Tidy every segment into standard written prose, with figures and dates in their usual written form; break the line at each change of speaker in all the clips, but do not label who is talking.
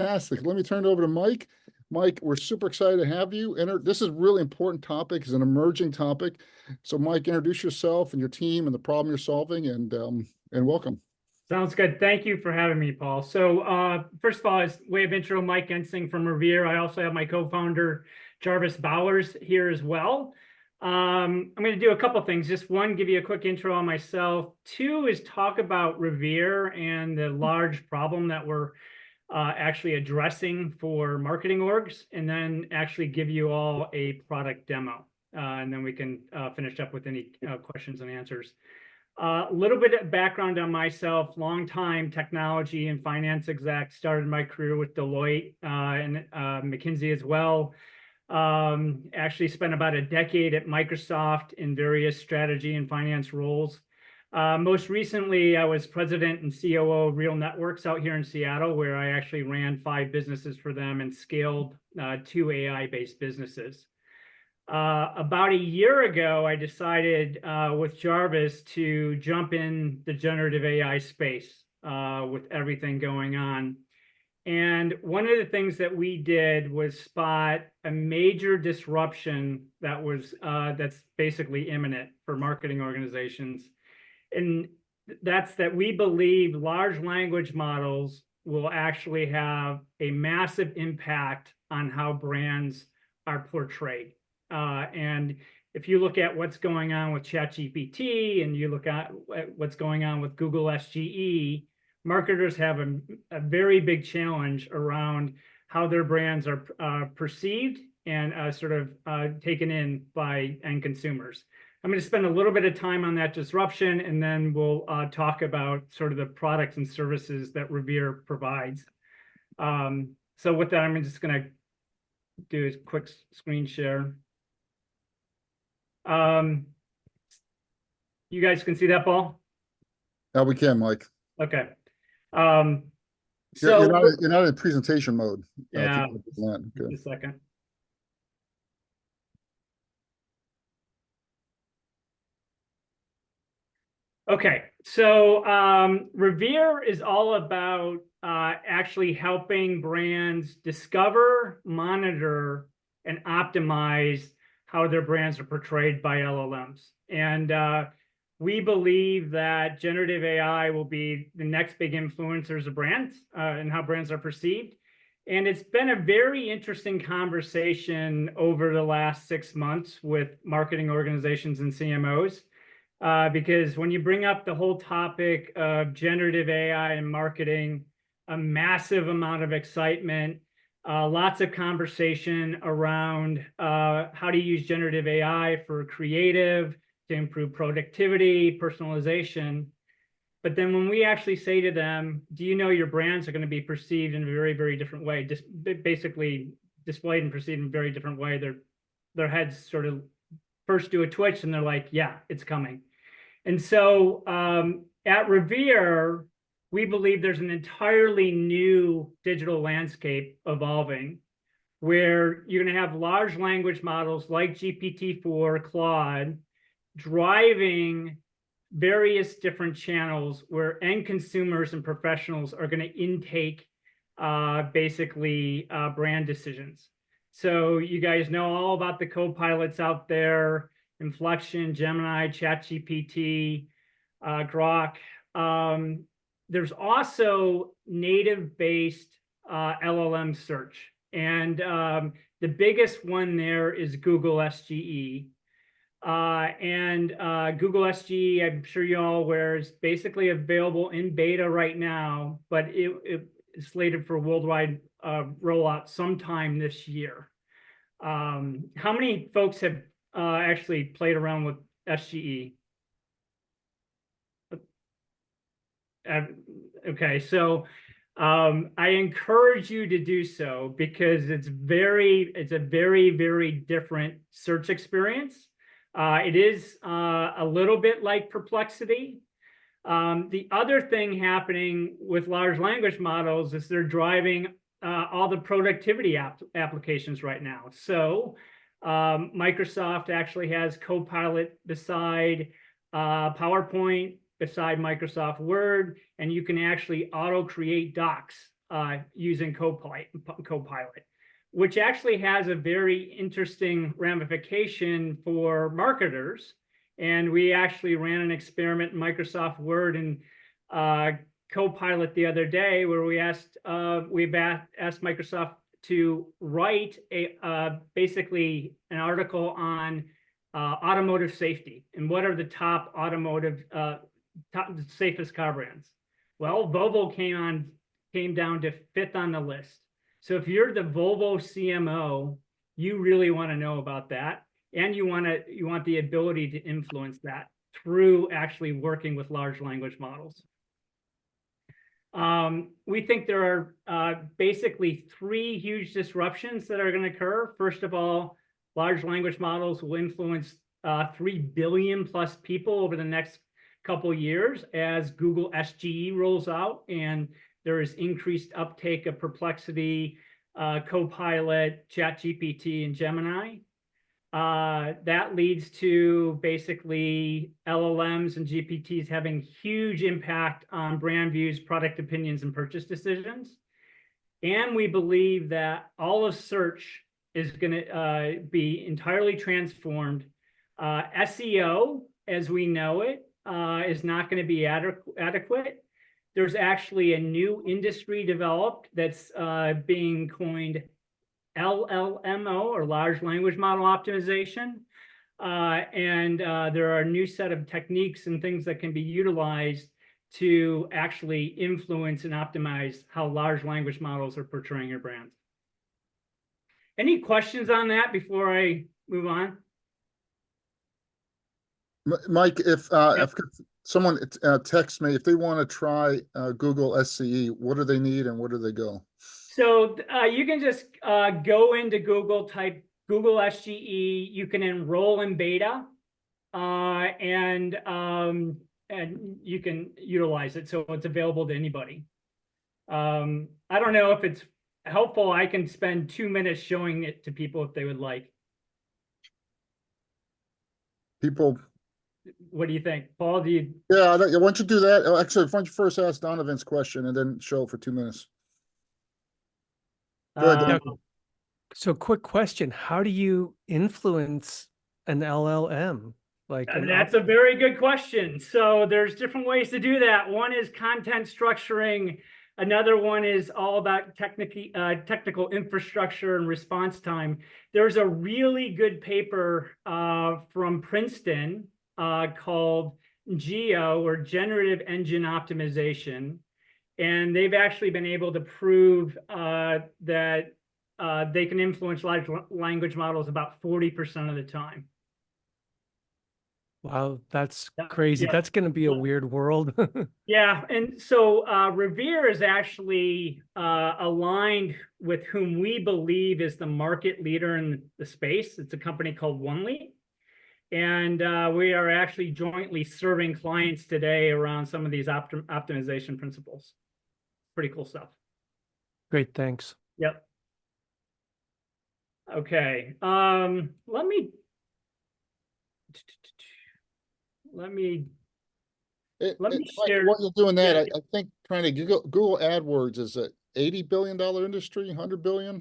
Fantastic. Let me turn it over to Mike. Mike, we're super excited to have you. This is a really important topic. It's an emerging topic. So, Mike, introduce yourself and your team and the problem you're solving, and welcome.
Sounds good. Thank you for having me, Paul. So first of all, as way of intro, Mike Ensing from Revere. I also have my co-founder, Jarvis Bowers, here as well. I'm going to do a couple things. Just one, give you a quick intro on myself. Two is talk about Revere and the large problem that we're actually addressing for marketing orgs, and then actually give you all a product demo. And then we can finish up with any questions and answers. A little bit of background on myself: long-time technology and finance exec. Started my career with Deloitte and McKinsey as well. Actually spent about a decade at Microsoft in various strategy and finance roles. Most recently, I was president and COO of Real Networks out here in Seattle, where I actually ran 5 businesses for them and scaled 2 AI-based businesses. About a year ago, I decided with Jarvis to jump in the generative AI space with everything going on. And one of the things that we did was spot a major disruption that was that's basically imminent for marketing organizations. And that's that we believe large language models will actually have a massive impact on how brands are portrayed. And if you look at what's going on with ChatGPT and you look at what's going on with Google SGE, marketers have a very big challenge around how their brands are perceived and sort of taken in by end consumers. I'm going to spend a little bit of time on that disruption, and then we'll talk about sort of the products and services that Revere provides. So with that, I'm just going to do a quick screen share. You guys can see that, Paul?
Yeah, we can, Mike.
Okay.
So you're not in presentation mode.
Yeah.
Okay.
A second. Okay, so Revere is all about actually helping brands discover, monitor, and optimize how their brands are portrayed by LLMs. And we believe that generative AI will be the next big influencers of brands and how brands are perceived. And it's been a very interesting conversation over the last 6 months with marketing organizations and CMOs. Because when you bring up the whole topic of generative AI and marketing, a massive amount of excitement, lots of conversation around how to use generative AI for creative, to improve productivity, personalization. But then when we actually say to them, do you know your brands are going to be perceived in a very, very different way, just basically displayed and perceived in a very different way, their heads sort of first do a twitch and they're like, yeah, it's coming. And so at Revere, we believe there's an entirely new digital landscape evolving, where you're going to have large language models like GPT-4, Claude, driving various different channels where end consumers and professionals are going to intake basically brand decisions. So you guys know all about the co-pilots out there: Inflection, Gemini, ChatGPT, Grok. There's also native-based LLM search. And the biggest one there is Google SGE. Google SGE, I'm sure you're all aware, is basically available in beta right now, but it is slated for worldwide rollout sometime this year. How many folks have actually played around with SGE? Okay, so I encourage you to do so, because it's a very, very different search experience. It is a little bit like Perplexity. The other thing happening with large language models is they're driving all the productivity applications right now. So Microsoft actually has Copilot beside PowerPoint, beside Microsoft Word, and you can actually auto-create docs using Copilot, which actually has a very interesting ramification for marketers. And we actually ran an experiment in Microsoft Word and Copilot the other day where we asked Microsoft to write basically an article on automotive safety and what are the top safest car brands. Well, Volvo came down to 5th on the list. So if you're the Volvo CMO, you really want to know about that, and you want the ability to influence that through actually working with large language models. We think there are basically 3 huge disruptions that are going to occur. First of all, large language models will influence 3 billion plus people over the next couple years as Google SGE rolls out, and there is increased uptake of Perplexity, Copilot, ChatGPT, and Gemini. That leads to basically LLMs and GPTs having huge impact on brand views, product opinions, and purchase decisions. And we believe that all of search is going to be entirely transformed. SEO, as we know it, is not going to be adequate. There's actually a new industry developed that's being coined LLMO, or large language model optimization. There are a new set of techniques and things that can be utilized to actually influence and optimize how large language models are portraying your brands. Any questions on that before I move on?
Mike, if someone texts me, if they want to try Google SCE, what do they need and where do they go?
So you can just go into Google, type Google SGE. You can enroll in beta, and you can utilize it. So it's available to anybody. I don't know if it's helpful. I can spend 2 minutes showing it to people if they would like.
People.
What do you think, Paul? Do you?
Yeah, why don't you do that? Actually, why don't you first ask Donovan's question and then show it for 2 minutes. Go ahead.
So quick question, how do you influence an LLM?
That's a very good question. So there's different ways to do that. One is content structuring. Another one is all about technical infrastructure and response time. There's a really good paper from Princeton called GEO, or Generative Engine Optimization. And they've actually been able to prove that they can influence large language models about 40% of the time.
Wow, that's crazy. Yeah. That's going to be a weird world.
Yeah, and so Revere is actually aligned with whom we believe is the market leader in the space. It's a company called Onely. And we are actually jointly serving clients today around some of these optimization principles. Pretty cool stuff.
Great, thanks.
Yep. Okay, let me share.
While you're doing that, I think trying to Google AdWords is a $80 billion industry, 100 billion.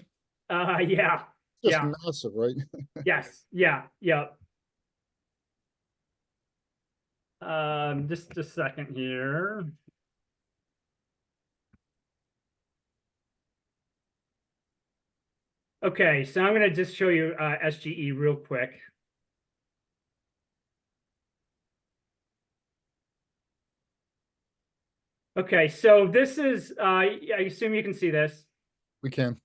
Yeah.
Just massive, right?
Yes. Yeah. Just a second here. Okay, so I'm going to just show you SGE real quick. Okay, so this is, I assume you can see this.
We can.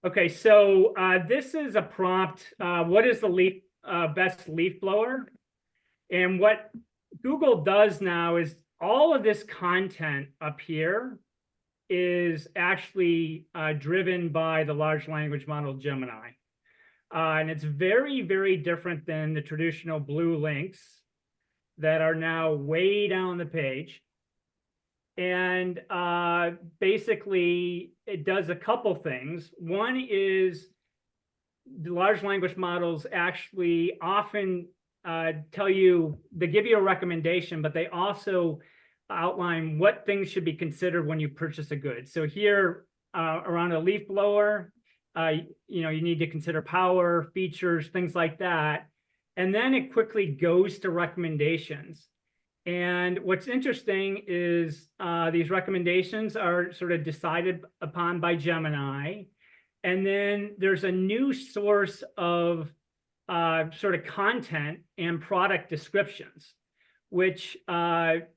Okay, so this is a prompt. What is the best leaf blower? And what Google does now is all of this content up here is actually driven by the large language model Gemini. And it's very, very different than the traditional blue links that are now way down the page. And basically, it does a couple things. One is the large language models actually often tell you, they give you a recommendation, but they also outline what things should be considered when you purchase a good. So here, around a leaf blower, you need to consider power, features, things like that. And then it quickly goes to recommendations. And what's interesting is these recommendations are sort of decided upon by Gemini. And then there's a new source of sort of content and product descriptions, which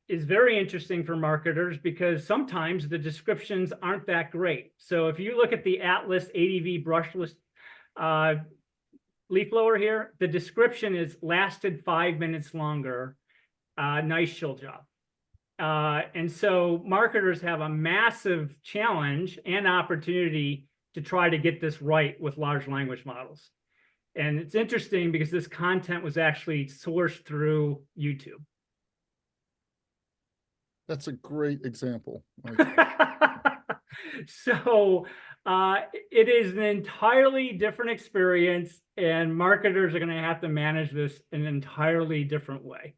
is very interesting for marketers because sometimes the descriptions aren't that great. So if you look at the Atlas ADV brushless leaf blower here, the description is lasted 5 minutes longer. Nice chill job. And so marketers have a massive challenge and opportunity to try to get this right with large language models. And it's interesting because this content was actually sourced through YouTube.
That's a great example.
So it is an entirely different experience, and marketers are going to have to manage this in an entirely different way.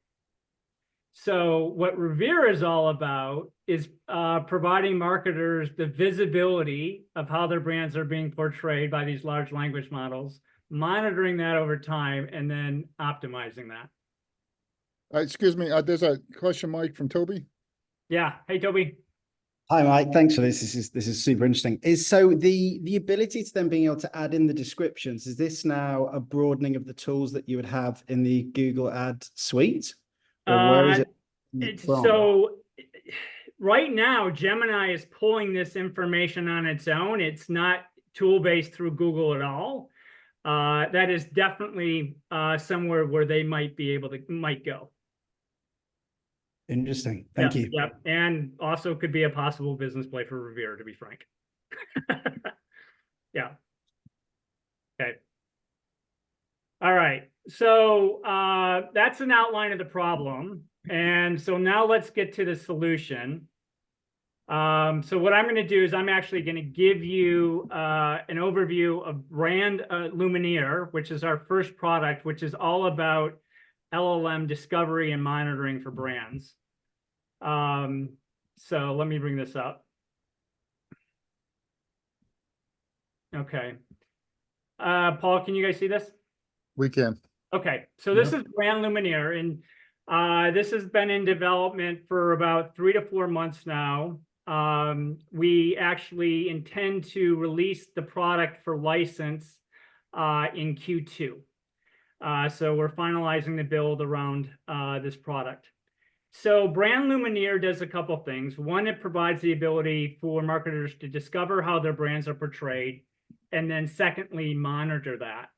So what Revere is all about is providing marketers the visibility of how their brands are being portrayed by these large language models, monitoring that over time, and then optimizing that.
Excuse me, there's a question, Mike, from Toby.
Yeah. Hey, Toby.
Hi, Mike. Thanks for this. This is super interesting. So the ability to then being able to add in the descriptions, is this now a broadening of the tools that you would have in the Google Ad suite? Or where is it from?
So right now, Gemini is pulling this information on its own. It's not tool-based through Google at all. That is definitely somewhere where they might go.
Interesting. Thank you.
Yep. And also could be a possible business play for Revere, to be frank. Yeah. Okay. All right. So that's an outline of the problem. And so now let's get to the solution. So what I'm going to do is I'm actually going to give you an overview of Brand Lumineer, which is our first product, which is all about LLM discovery and monitoring for brands. So let me bring this up. Okay. Paul, can you guys see this?
We can.
Okay, so this is Brand Lumineer, and this has been in development for about 3 to 4 months now. We actually intend to release the product for license in Q2. So we're finalizing the build around this product. So Brand Lumineer does a couple things. One, it provides the ability for marketers to discover how their brands are portrayed, and then secondly, monitor that.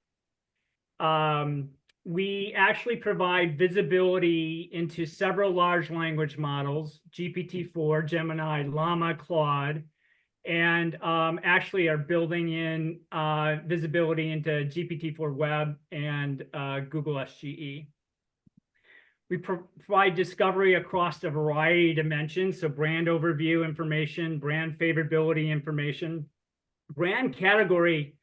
We actually provide visibility into several large language models, GPT-4, Gemini, Llama, Claude, and actually are building in visibility into GPT-4 Web and Google SGE. We provide discovery across a variety of dimensions, so brand overview information, brand favorability information. Brand category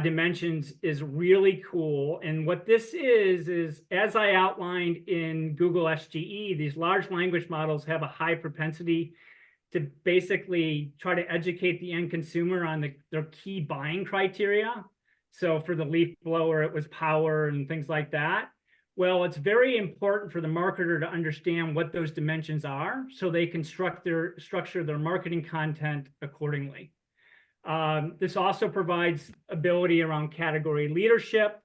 dimensions is really cool. And what this is as I outlined in Google SGE, these large language models have a high propensity to basically try to educate the end consumer on their key buying criteria. So for the leaf blower, it was power and things like that. Well, it's very important for the marketer to understand what those dimensions are so they can structure their marketing content accordingly. This also provides ability around category leadership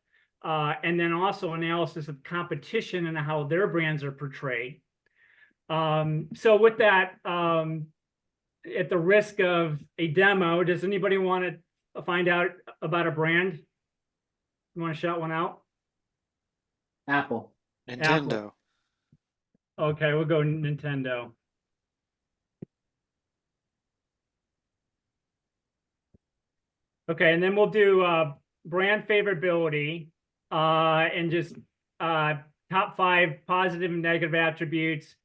and then also analysis of competition and how their brands are portrayed. So with that, at the risk of a demo, does anybody want to find out about a brand? You want to shout one out?
Apple.
Nintendo.
Apple. Okay, we'll go Nintendo. Okay, and then we'll do brand favorability and just top 5 positive and negative attributes,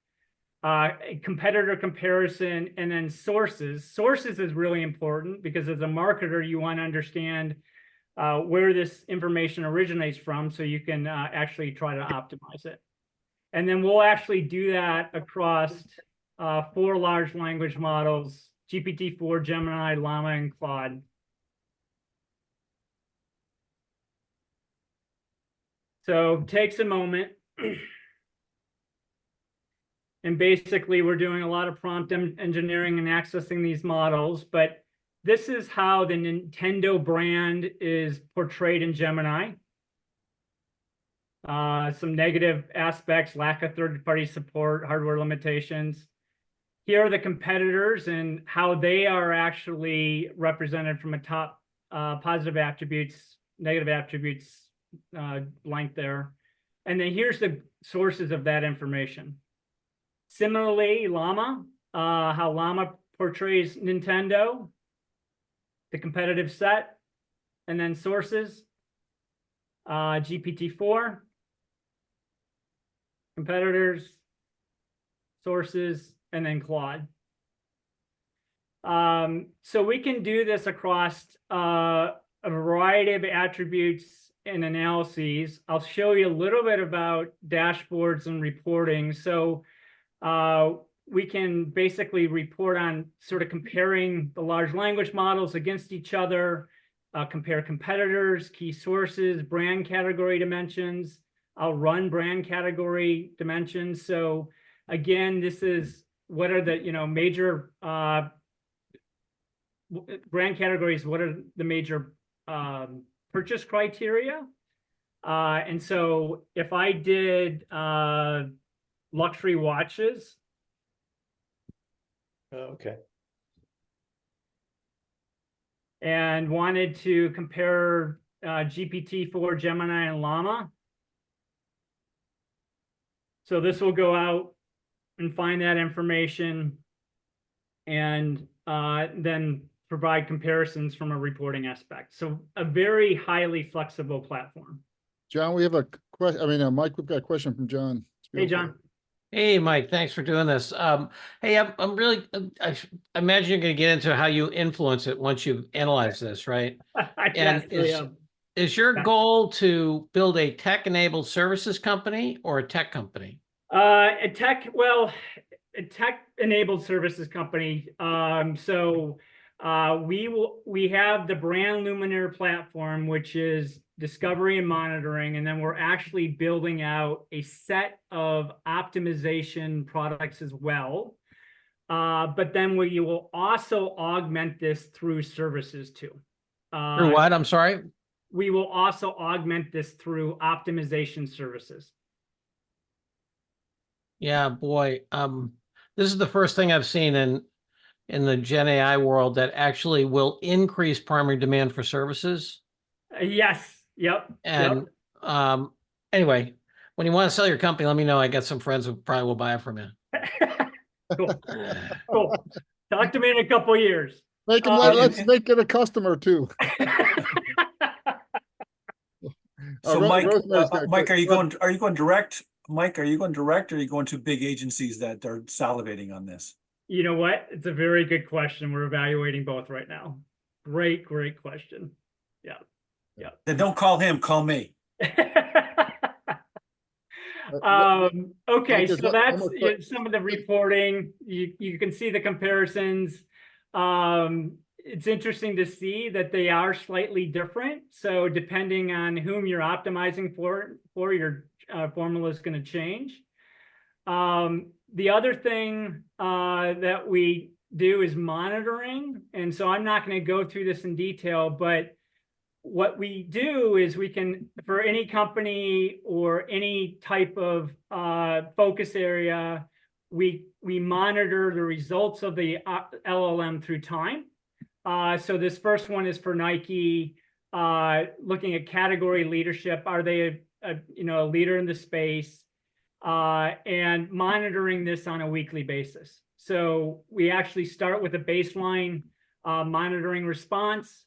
competitor comparison, and then sources. Sources is really important because as a marketer, you want to understand where this information originates from so you can actually try to optimize it. And then we'll actually do that across 4 large language models GPT-4, Gemini, Llama, and Claude. So takes a moment. And basically, we're doing a lot of prompt engineering and accessing these models. But this is how the Nintendo brand is portrayed in Gemini. Some negative aspects, lack of third-party support, hardware limitations. Here are the competitors and how they are actually represented from a top positive attributes, negative attributes blank there. And then here's the sources of that information. Similarly, Llama, how Llama portrays Nintendo, the competitive set, and then sources, GPT-4, competitors, sources, and then Claude. So we can do this across a variety of attributes and analyses. I'll show you a little bit about dashboards and reporting. So we can basically report on sort of comparing the large language models against each other, compare competitors, key sources, brand category dimensions. I'll run brand category dimensions. So again, this is what are the major brand categories, what are the major purchase criteria. And so if I did luxury watches.
Okay.
And wanted to compare GPT-4, Gemini, and Llama. So this will go out and find that information and then provide comparisons from a reporting aspect. So a very highly flexible platform.
John, we have a question. I mean, Mike, we've got a question from John.
Hey, John.
Hey, Mike, thanks for doing this. Hey, I'm really, I imagine you're going to get into how you influence it once you analyze this, right? And is your goal to build a tech-enabled services company or a tech company?
A tech-enabled services company. We have the brand Luminaire platform, which is discovery and monitoring, and then we're actually building out a set of optimization products as well. But then we will also augment this through services too.
Through what? I'm sorry?
We will also augment this through optimization services.
Yeah, boy. This is the first thing I've seen in the Gen AI world that actually will increase primary demand for services.
Yes. Yep.
And anyway, when you want to sell your company, let me know. I got some friends who probably will buy it from you.
Cool. Cool. Talk to me in a couple of years.
Let's make it a customer too.
So Mike, Mike, are you going direct? Mike, are you going direct, or are you going to big agencies that are salivating on this?
You know what? It's a very good question. We're evaluating both right now. Great question. Yeah. Yeah.
Then don't call him, call me.
Okay, so that's some of the reporting. You can see the comparisons. It's interesting to see that they are slightly different. So depending on whom you're optimizing for your formula is going to change. The other thing that we do is monitoring. And so I'm not going to go through this in detail, but what we do is we can, for any company or any type of focus area, we monitor the results of the LLM through time. So this first one is for Nike, looking at category leadership. Are they a leader in the space? And monitoring this on a weekly basis. So we actually start with a baseline monitoring response.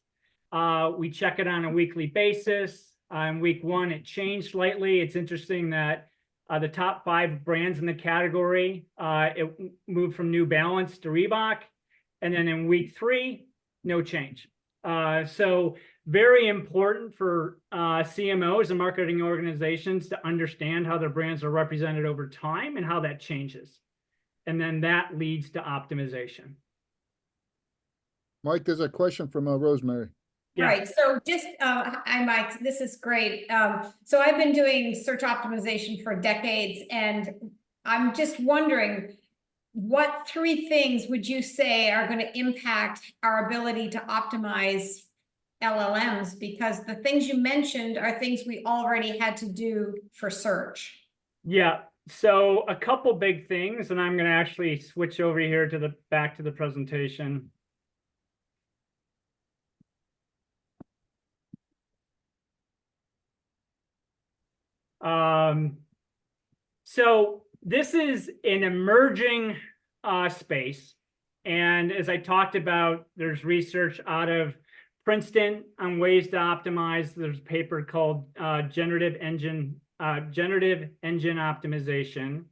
We check it on a weekly basis. In week 1, it changed slightly. It's interesting that the top 5 brands in the category, it moved from New Balance to Reebok. And then in week 3, no change. So very important for CMOs and marketing organizations to understand how their brands are represented over time and how that changes. And then that leads to optimization.
Mike, there's a question from Rosemary.
Yeah.
Right. So just, hi, Mike, this is great. So I've been doing search optimization for decades, and I'm just wondering, what 3 things would you say are going to impact our ability to optimize LLMs? Because the things you mentioned are things we already had to do for search.
Yeah. So a couple big things, and I'm going to actually switch over here to the back to the presentation. So this is an emerging space. And as I talked about, there's research out of Princeton on ways to optimize. There's a paper called Generative Engine Optimization.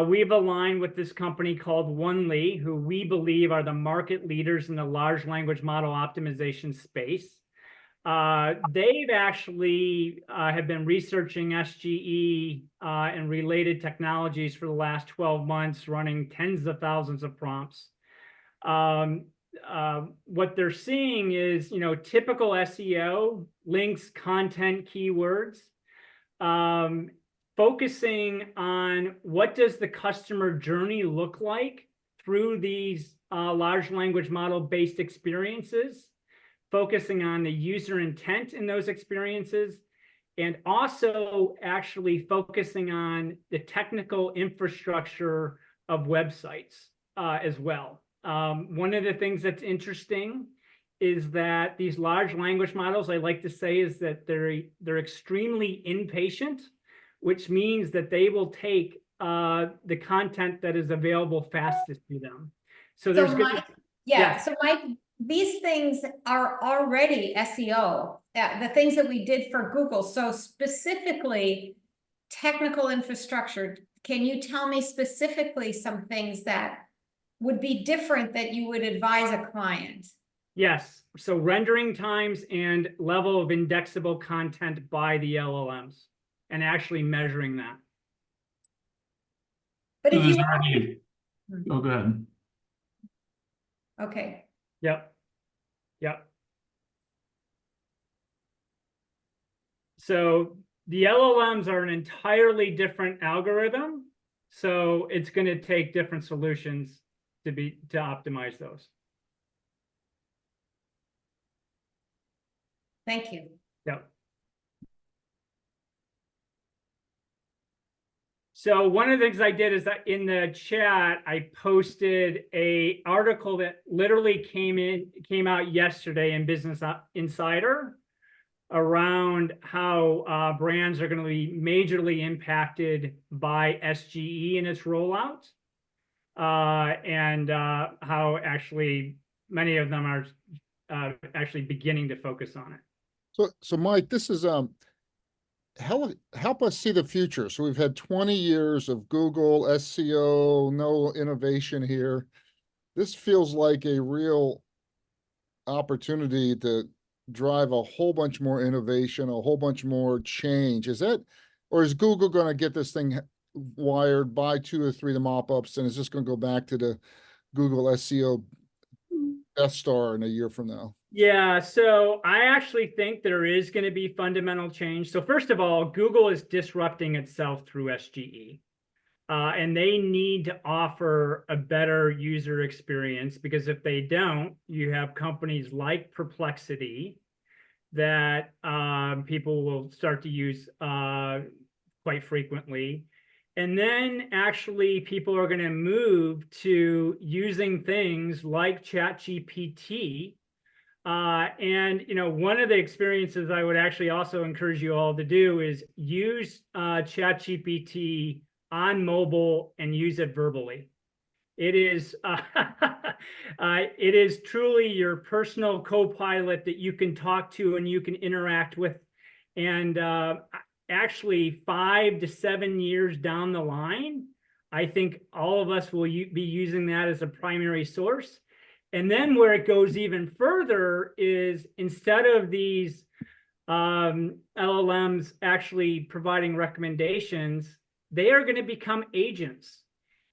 We've aligned with this company called Onely, who we believe are the market leaders in the large language model optimization space. They've actually have been researching SGE and related technologies for the last 12 months, running tens of thousands of prompts. What they're seeing is, typical SEO, links, content, keywords, focusing on what does the customer journey look like through these large language model based experiences, focusing on the user intent in those experiences, and also actually focusing on the technical infrastructure of websites as well. One of the things that's interesting is that these large language models, I like to say, is that they're extremely impatient, which means that they will take the content that is available fastest to them. So there's
Mike, so Mike, these things are already SEO, the things that we did for Google. So specifically, technical infrastructure, can you tell me specifically some things that would be different that you would advise a client?
Yes. So rendering times and level of indexable content by the LLMs, and actually measuring that.
But if you
go ahead.
Okay.
Yep. So the LLMs are an entirely different algorithm. So it's going to take different solutions to optimize those.
Thank you.
Yep. So one of the things I did is that in the chat, I posted an article that literally came out yesterday in Business Insider around how brands are going to be majorly impacted by SGE in its rollout, and how actually many of them are actually beginning to focus on it.
So Mike, this is help us see the future. So we've had 20 years of Google SEO, no innovation here. This feels like a real opportunity to drive a whole bunch more innovation, a whole bunch more change. Is that, or is Google going to get this thing wired, buy 2 or 3 of the mop-ups, and it's just going to go back to the Google SEO Death Star in a year from now?
Yeah, so I actually think there is going to be fundamental change. So first of all, Google is disrupting itself through SGE. And they need to offer a better user experience, because if they don't, you have companies like Perplexity that people will start to use quite frequently. And then actually people are going to move to using things like ChatGPT. And one of the experiences I would actually also encourage you all to do is use ChatGPT on mobile and use it verbally. It is it is truly your personal co-pilot that you can talk to and you can interact with. And actually 5 to 7 years down the line, I think all of us will be using that as a primary source. And then where it goes even further is, instead of these LLMs actually providing recommendations, they are going to become agents.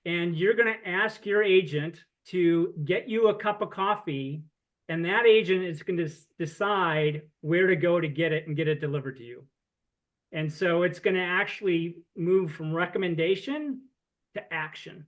And you're going to ask your agent to get you a cup of coffee and that agent is going to decide where to go to get it and get it delivered to you. And so it's going to actually move from recommendation to action.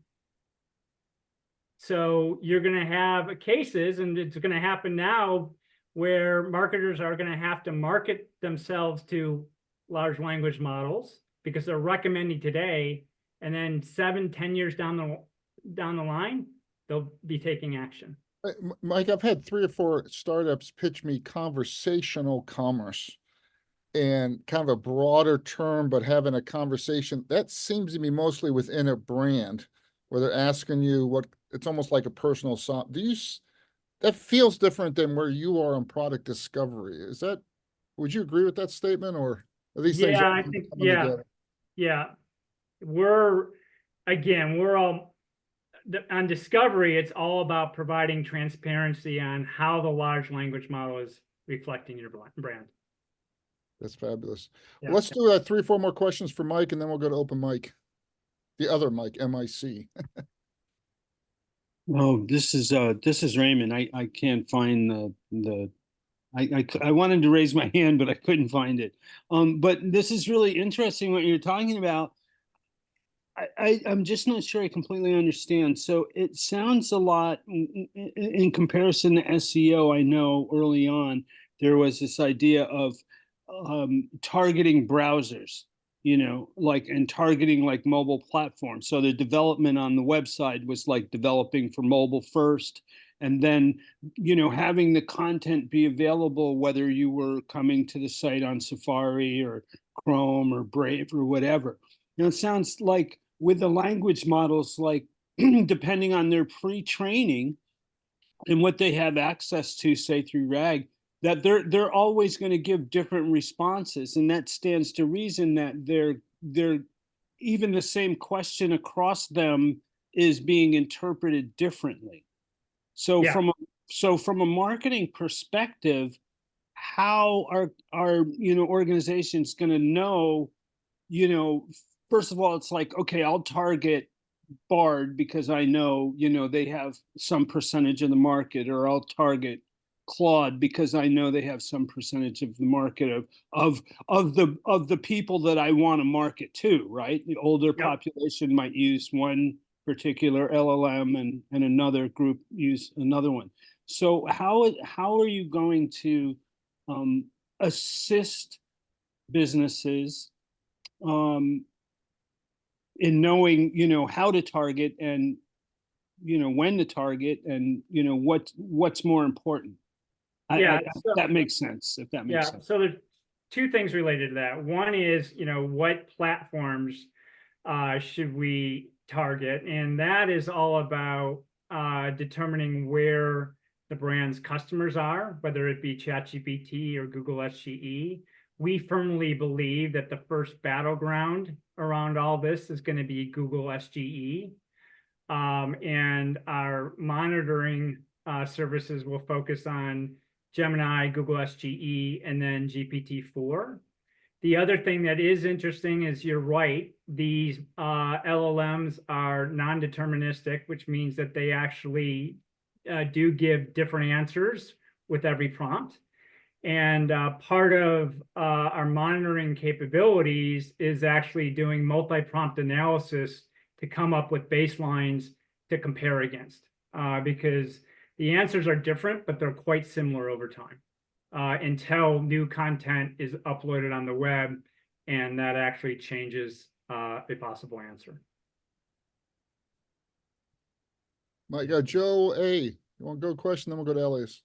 So you're going to have cases, and it's going to happen now, where marketers are going to have to market themselves to large language models because they're recommending today, and then 7-10 years down the line, they'll be taking action.
Mike, I've had 3 or 4 startups pitch me conversational commerce, and kind of a broader term, but having a conversation that seems to be mostly within a brand, where they're asking you what, it's almost like a personal song. That feels different than where you are on product discovery. Would you agree with that statement, or are these things?
Yeah, I think, yeah.
Together?
Yeah. We're all on discovery. It's all about providing transparency on how the large language model is reflecting your brand.
That's fabulous.
Yeah.
Well, let's do 3 or 4 more questions for Mike, and then we'll go to open mic. The other Mike, MIC.
Oh, this is Raymond. I can't find I wanted to raise my hand, but I couldn't find it. But this is really interesting what you're talking about. I'm just not sure I completely understand. So it sounds a lot in comparison to SEO. I know early on there was this idea of targeting browsers, and targeting like mobile platforms. So the development on the website was like developing for mobile first, and then, having the content be available, whether you were coming to the site on Safari or Chrome or Brave or whatever. It sounds like with the language models, like depending on their pre-training and what they have access to, say through RAG, that they're always going to give different responses, and that stands to reason that they're even the same question across them is being interpreted differently. So
Yeah.
from a marketing perspective, how are organizations going to know? First of all, it's like, okay, I'll target Bard because I know they have some percentage of the market, or I'll target Claude because I know they have some percentage of the market of the people that I want to market to, right? The older population might use one particular LLM, and another group use another one. So how are you going to assist businesses in knowing how to target, and when to target, and what's more important? That makes sense, if that makes sense.
So there's 2 things related to that. One is, what platforms should we target? And that is all about determining where the brand's customers are, whether it be ChatGPT or Google SGE. We firmly believe that the first battleground around all this is going to be Google SGE. And our monitoring services will focus on Gemini, Google SGE, and then GPT-4. The other thing that is interesting is, you're right, these LLMs are non-deterministic, which means that they actually do give different answers with every prompt. And part of our monitoring capabilities is actually doing multi-prompt analysis to come up with baselines to compare against, because the answers are different, but they're quite similar over time, until new content is uploaded on the web, and that actually changes a possible answer.
Mike, Joe A. You want to go question, then we'll go to Elias.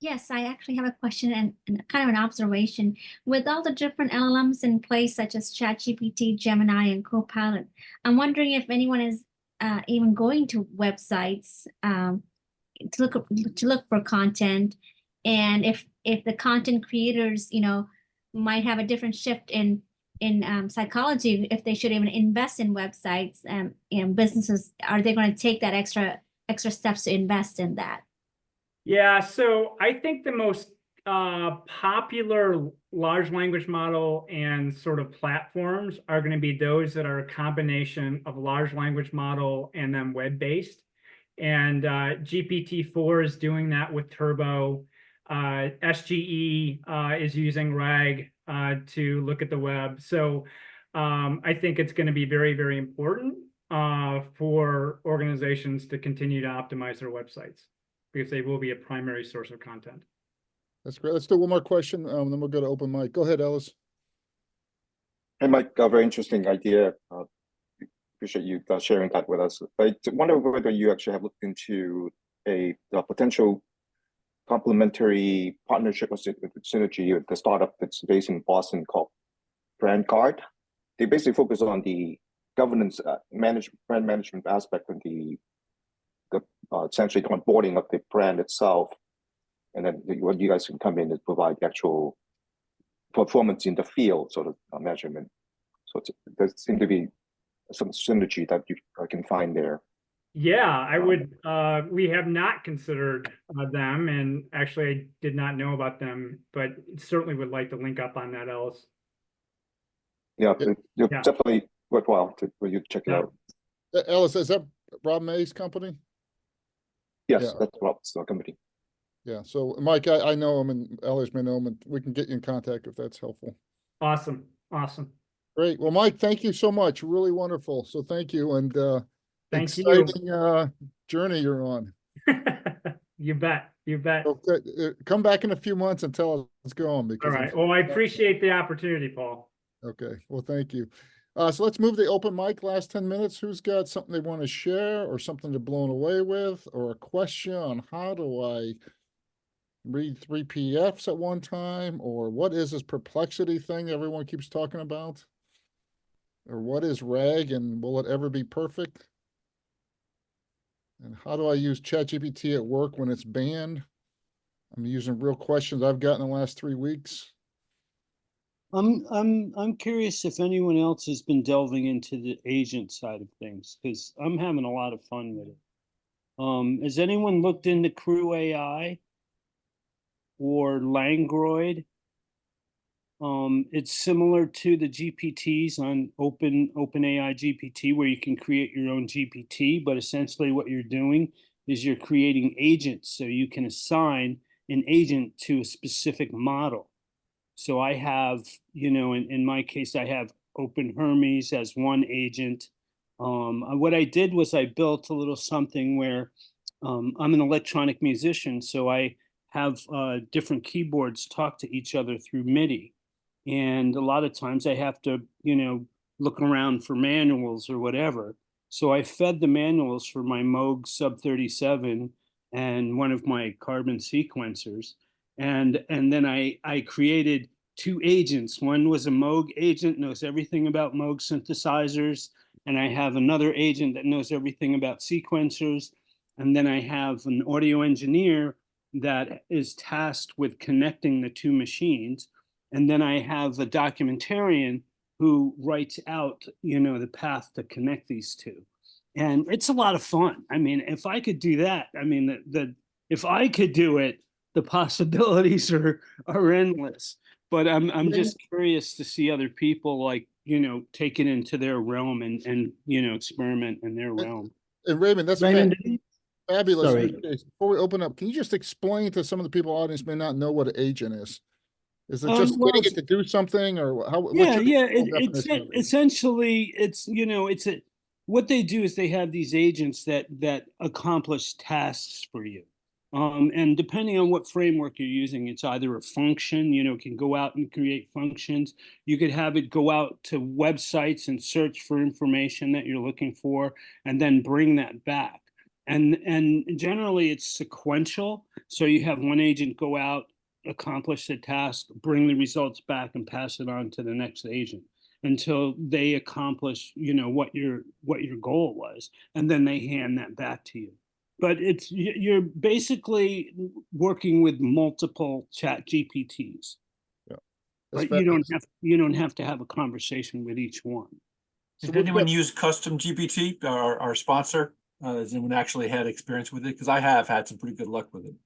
Yes, I actually have a question and kind of an observation. With all the different LLMs in place, such as ChatGPT, Gemini, and Copilot, I'm wondering if anyone is even going to websites to look for content, and if the content creators, might have a different shift in psychology, if they should even invest in websites, businesses, are they going to take that extra steps to invest in that?
Yeah, so I think the most popular large language model and sort of platforms are going to be those that are a combination of large language model and then web-based. And GPT-4 is doing that with Turbo. SGE is using RAG to look at the web. So I think it's going to be very, very important for organizations to continue to optimize their websites, because they will be a primary source of content.
That's great. Let's do one more question, then we'll go to open mic. Go ahead, Ellis.
Hey, Mike, a very interesting idea. Appreciate you sharing that with us. I wonder whether you actually have looked into a potential complementary partnership with synergy with the startup that's based in Boston called Brand Card. They basically focus on the governance, brand management aspect and the essentially onboarding of the brand itself. And then what you guys can come in and provide the actual performance in the field sort of measurement. So there seems to be some synergy that you can find there.
Yeah, I would. We have not considered them, and actually, I did not know about them, but certainly would like to link up on that, Ellis.
Yeah, it's definitely worthwhile for you to check it out.
Ellis, is that Rob May's company?
Yes, that's Rob's company.
Yeah, so Mike, I know him, and Ellis may know him, and we can get you in contact if that's helpful.
Awesome.
Great. Well, Mike, thank you so much. Really wonderful. So thank you, and
thank
exciting journey you're on.
You bet.
Okay, come back in a few months and tell us it's going. Because
all right. Well, I appreciate the opportunity, Paul.
Okay. Well, thank you. So let's move the open mic. Last 10 minutes. Who's got something they want to share, or something they're blown away with, or a question on how do I read 3 PDFs at one time, or what is this perplexity thing everyone keeps talking about? Or what is RAG, and will it ever be perfect? And how do I use ChatGPT at work when it's banned? I'm using real questions I've gotten in the last 3 weeks.
I'm curious if anyone else has been delving into the agent side of things, because I'm having a lot of fun with it. Has anyone looked into Crew AI or Langroid? It's similar to the GPTs on OpenAI GPT, where you can create your own GPT, but essentially what you're doing is you're creating agents, so you can assign an agent to a specific model. So I have, in my case, I have Open Hermes as one agent. What I did was I built a little something where I'm an electronic musician, so I have different keyboards talk to each other through MIDI. And a lot of times I have to, look around for manuals or whatever. So I fed the manuals for my Moog Sub 37 and one of my carbon sequencers. And then I created 2 agents. One was a Moog agent, knows everything about Moog synthesizers. And I have another agent that knows everything about sequencers. And then I have an audio engineer that is tasked with connecting the 2 machines. And then I have a documentarian who writes out, the path to connect these 2. And it's a lot of fun. I mean, if I could do that, if I could do it, the possibilities are endless. But I'm just curious to see other people take it into their realm and experiment in their realm.
And Raymond, that's fabulous.
Sorry.
Before we open up, can you just explain to some of the people in the audience may not know what an agent is? Is it just getting it to do something, or how?
Essentially, what they do is they have these agents that accomplish tasks for you. And depending on what framework you're using, it's either a function, it can go out and create functions. You could have it go out to websites and search for information that you're looking for, and then bring that back. And generally it's sequential. So you have one agent go out, accomplish the task, bring the results back, and pass it on to the next agent until they accomplish, what your goal was, and then they hand that back to you. But you're basically working with multiple chat GPTs.
Yeah,
but you don't have to have a conversation with each one.
So did anyone use custom GPT, our sponsor? Has anyone actually had experience with it? Because I have had some pretty good luck with it.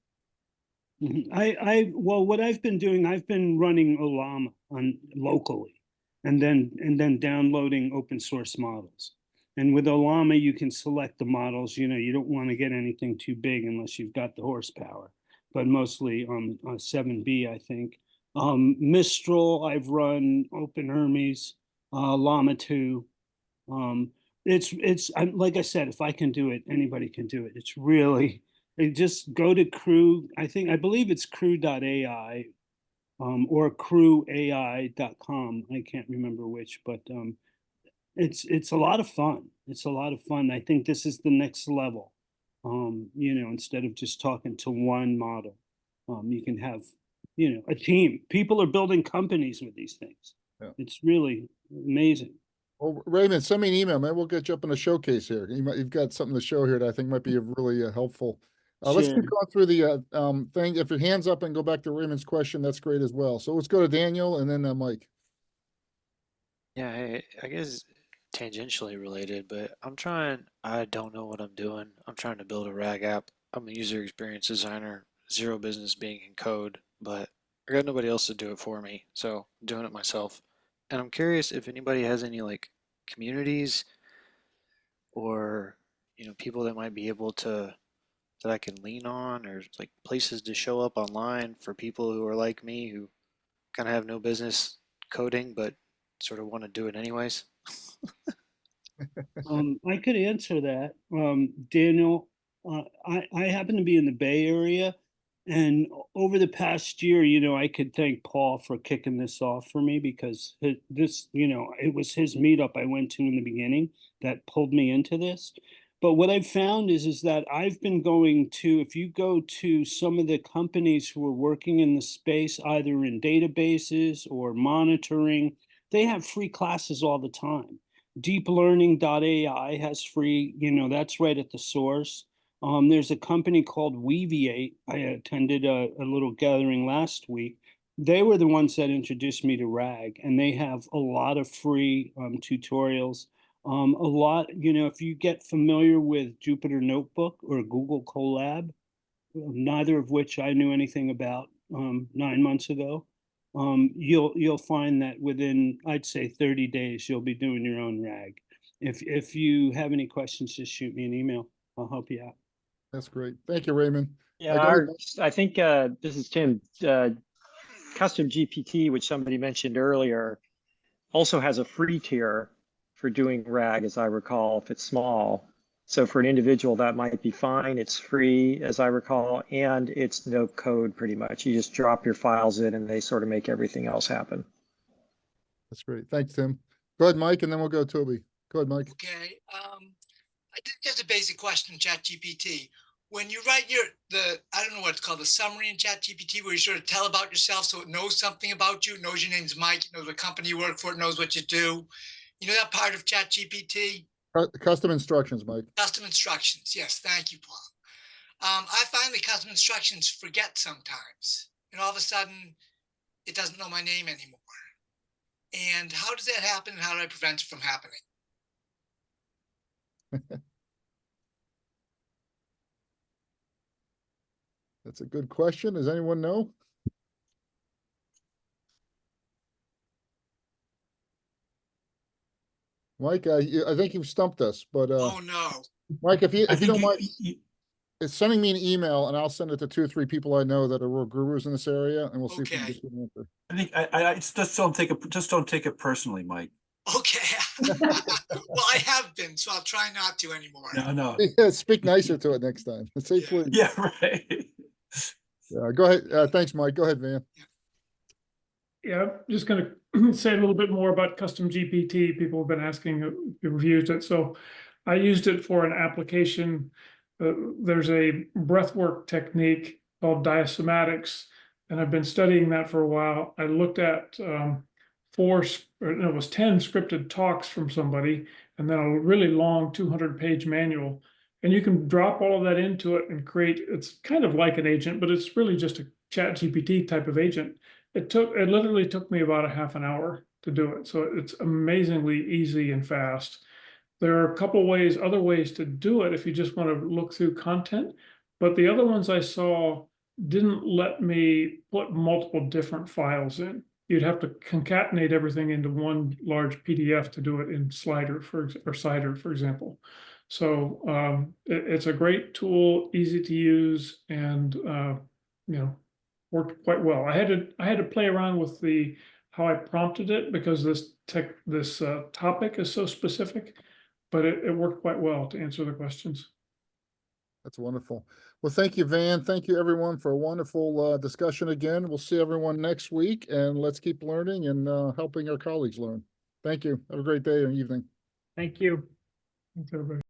Well, what I've been doing, I've been running Olama locally, and then downloading open source models. And with Llama, you can select the models. You don't want to get anything too big unless you've got the horsepower, but mostly 7B, I think. Mistral, I've run Open Hermes, Llama 2. Like I said, if I can do it, anybody can do it. It's really, just go to Crew. I believe it's crew.ai, or crewai.com. I can't remember which, but it's a lot of fun. It's a lot of fun. I think this is the next level. Instead of just talking to one model, you can have, a team. People are building companies with these things.
Yeah.
It's really amazing.
Well, Raymond, send me an email, man. We'll get you up in a showcase here. You've got something to show here that I think might be really helpful. Let's keep going through the thing. If your hands up and go back to Raymond's question, that's great as well. So let's go to Daniel and then Mike.
Yeah, hey, I guess tangentially related, but I don't know what I'm doing. I'm trying to build a RAG app. I'm a user experience designer, zero business being in code, but I got nobody else to do it for me, so I'm doing it myself. And I'm curious if anybody has any like communities or people that might be able to that I can lean on, or like places to show up online for people who are like me who kind of have no business coding but sort of want to do it anyways.
I could answer that. Daniel, I happen to be in the Bay Area, and over the past year, I could thank Paul for kicking this off for me, because it was his meetup I went to in the beginning that pulled me into this. But what I've found is that I've been going to, if you go to some of the companies who are working in the space, either in databases or monitoring, they have free classes all the time. Deeplearning.ai has free, that's right at the source. There's a company called Weaviate. I attended a little gathering last week. They were the ones that introduced me to RAG, and they have a lot of free tutorials. A lot, if you get familiar with Jupyter Notebook or Google Colab, neither of which I knew anything about 9 months ago, you'll find that within, I'd say, 30 days, you'll be doing your own RAG. If you have any questions, just shoot me an email. I'll help you out.
That's great. Thank you, Raymond.
Yeah, I think this is Tim. Custom GPT, which somebody mentioned earlier, also has a free tier for doing RAG, as I recall, if it's small. So for an individual, that might be fine. It's free, as I recall, and it's no code pretty much. You just drop your files in and they sort of make everything else happen.
That's great. Thanks, Tim. Go ahead, Mike, and then we'll go to Toby. Go ahead, Mike.
Okay. I did get a basic question in ChatGPT. When you write I don't know what it's called, the summary in ChatGPT, where you sort of tell about yourself so it knows something about you, it knows your name's Mike, it knows the company you work for, it knows what you do. You know that part of ChatGPT?
Custom instructions, Mike.
Custom instructions. Yes, thank you, Paul. I find the custom instructions forget sometimes, and all of a sudden, it doesn't know my name anymore. And how does that happen, and how do I prevent it from happening?
That's a good question. Does anyone know? Mike, I think you've stumped us, but
oh no,
Mike, if you don't mind, it's sending me an email, and I'll send it to 2 or 3 people I know that are real gurus in this area, and we'll see if we can get you an answer.
I think I just don't take it personally, Mike.
Okay. Well, I have been, so I'll try not to anymore.
No.
Yeah, speak nicer to it next time. Say please.
Yeah, right.
Yeah, go ahead. Thanks, Mike. Go ahead, Van.
Yeah, I'm just going to say a little bit more about custom GPT. People have been asking if you've used it. So I used it for an application. There's a breathwork technique called diasomatics, and I've been studying that for a while. I looked at 10 scripted talks from somebody, and then a really long 200-page manual. And you can drop all of that into it and create, it's kind of like an agent, but it's really just a ChatGPT type of agent. It literally took me about a half an hour to do it. So it's amazingly easy and fast. There are a couple other ways to do it if you just want to look through content, but the other ones I saw didn't let me put multiple different files in. you'd have to concatenate everything into one large PDF to do it in Cider, for example. So it's a great tool, easy to use, and worked quite well. I had to play around with how I prompted it because this topic is so specific, but it worked quite well to answer the questions.
That's wonderful. Well, thank you, Van. Thank you, everyone, for a wonderful discussion again. We'll see everyone next week, and let's keep learning and helping our colleagues learn. Thank you. Have a great day or evening.
Thank you.
Thanks, everybody.